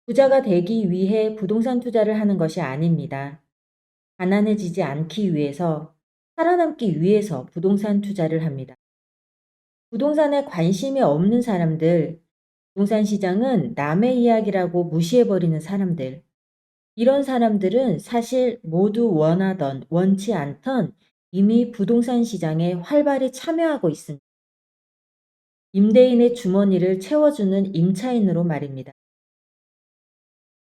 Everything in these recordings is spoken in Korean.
부자가 되기 위해 부동산 투자를 하는 것이 아닙니다. 가난해지지 않기 위해서, 살아남기 위해서 부동산 투자를 합니다. 부동산에 관심이 없는 사람들, 부동산 시장은 남의 이야기라고 무시해버리는 사람들, 이런 사람들은 사실 모두 원하던 원치 않던 이미 부동산 시장에 활발히 참여하고 있습니다. 임대인의 주머니를 채워주는 임차인으로 말입니다.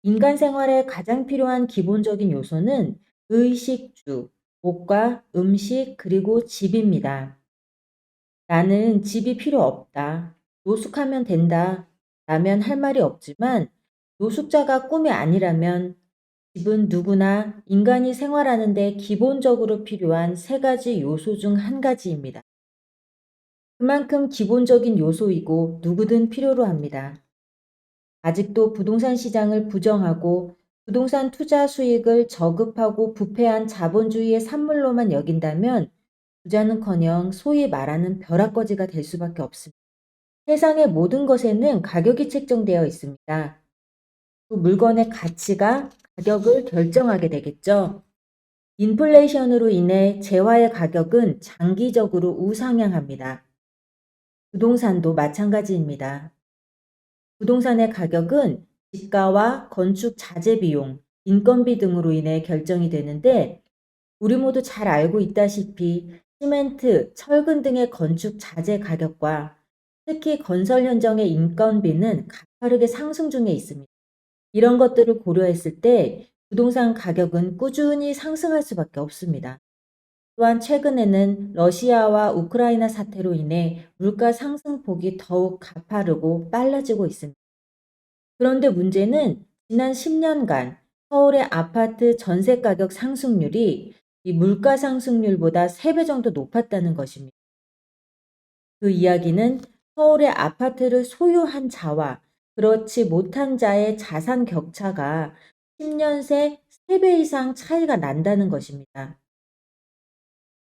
인간 생활에 가장 필요한 기본적인 요소는 의식주, 옷과 음식, 그리고 집입니다. 나는 집이 필요 없다. 노숙하면 된다. 라면 할 말이 없지만 노숙자가 꿈이 아니라면 집은 누구나 인간이 생활하는데 기본적으로 필요한 세 가지 요소 중 한 가지입니다. 그만큼 기본적인 요소이고 누구든 필요로 합니다. 아직도 부동산 시장을 부정하고 부동산 투자 수익을 저급하고 부패한 자본주의의 산물로만 여긴다면 부자는커녕 소위 말하는 벼락거지가 될 수밖에 없습니다. 세상의 모든 것에는 가격이 책정되어 있습니다. 그 물건의 가치가 가격을 결정하게 되겠죠. 인플레이션으로 인해 재화의 가격은 장기적으로 우상향합니다. 부동산도 마찬가지입니다. 부동산의 가격은 집가와 건축 자재 비용, 인건비 등으로 인해 결정이 되는데 우리 모두 잘 알고 있다시피 시멘트, 철근 등의 건축 자재 가격과 특히 건설 현장의 인건비는 가파르게 상승 중에 있습니다. 이런 것들을 고려했을 때 부동산 가격은 꾸준히 상승할 수밖에 없습니다. 또한 최근에는 러시아와 우크라이나 사태로 인해 물가 상승폭이 더욱 가파르고 빨라지고 있습니다. 그런데 문제는 지난 10년간 서울의 아파트 전세 가격 상승률이 이 물가 상승률보다 3배 정도 높았다는 것입니다. 그 이야기는 서울의 아파트를 소유한 자와 그렇지 못한 자의 자산 격차가 10년 새 3배 이상 차이가 난다는 것입니다.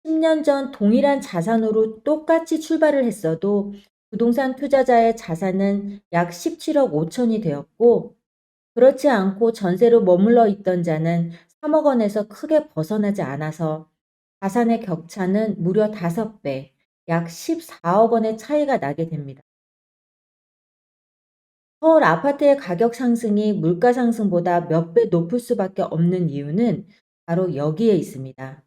10년 전 동일한 자산으로 똑같이 출발을 했어도 부동산 투자자의 자산은 약 17억 5천이 되었고 그렇지 않고 전세로 머물러 있던 자는 3억 원에서 크게 벗어나지 않아서 자산의 격차는 무려 5배, 약 14억 원의 차이가 나게 됩니다. 서울 아파트의 가격 상승이 물가 상승보다 몇 배 높을 수밖에 없는 이유는 바로 여기에 있습니다.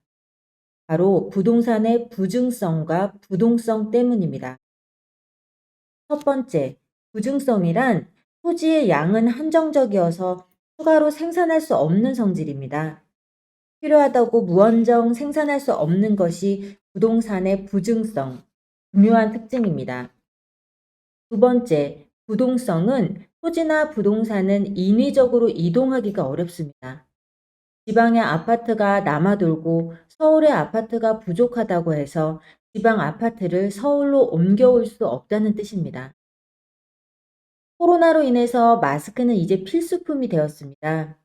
바로 부동산의 부증성과 부동성 때문입니다. 첫 번째, 부증성이란 토지의 양은 한정적이어서 추가로 생산할 수 없는 성질입니다. 필요하다고 무한정 생산할 수 없는 것이 부동산의 부증성, 중요한 특징입니다. 두 번째, 부동성은 토지나 부동산은 인위적으로 이동하기가 어렵습니다. 지방의 아파트가 남아돌고 서울의 아파트가 부족하다고 해서 지방 아파트를 서울로 옮겨올 수 없다는 뜻입니다. 코로나로 인해서 마스크는 이제 필수품이 되었습니다.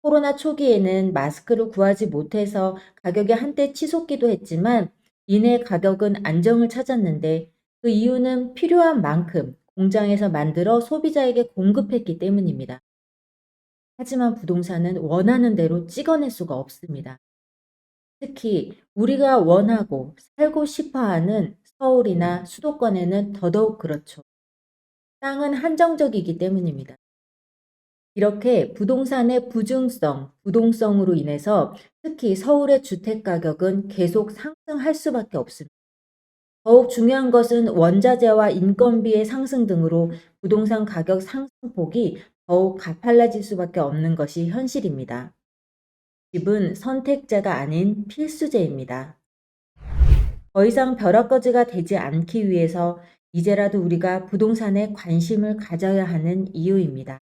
코로나 초기에는 마스크를 구하지 못해서 가격이 한때 치솟기도 했지만 이내 가격은 안정을 찾았는데 그 이유는 필요한 만큼 공장에서 만들어 소비자에게 공급했기 때문입니다. 하지만 부동산은 원하는 대로 찍어낼 수가 없습니다. 특히 우리가 원하고 살고 싶어 하는 서울이나 수도권에는 더더욱 그렇죠. 땅은 한정적이기 때문입니다. 이렇게 부동산의 부증성, 부동성으로 인해서 특히 서울의 주택 가격은 계속 상승할 수밖에 없습니다. 더욱 중요한 것은 원자재와 인건비의 상승 등으로 부동산 가격 상승폭이 더욱 가팔라질 수밖에 없는 것이 현실입니다. 집은 선택재가 아닌 필수재입니다. 더 이상 벼락거지가 되지 않기 위해서 이제라도 우리가 부동산에 관심을 가져야 하는 이유입니다.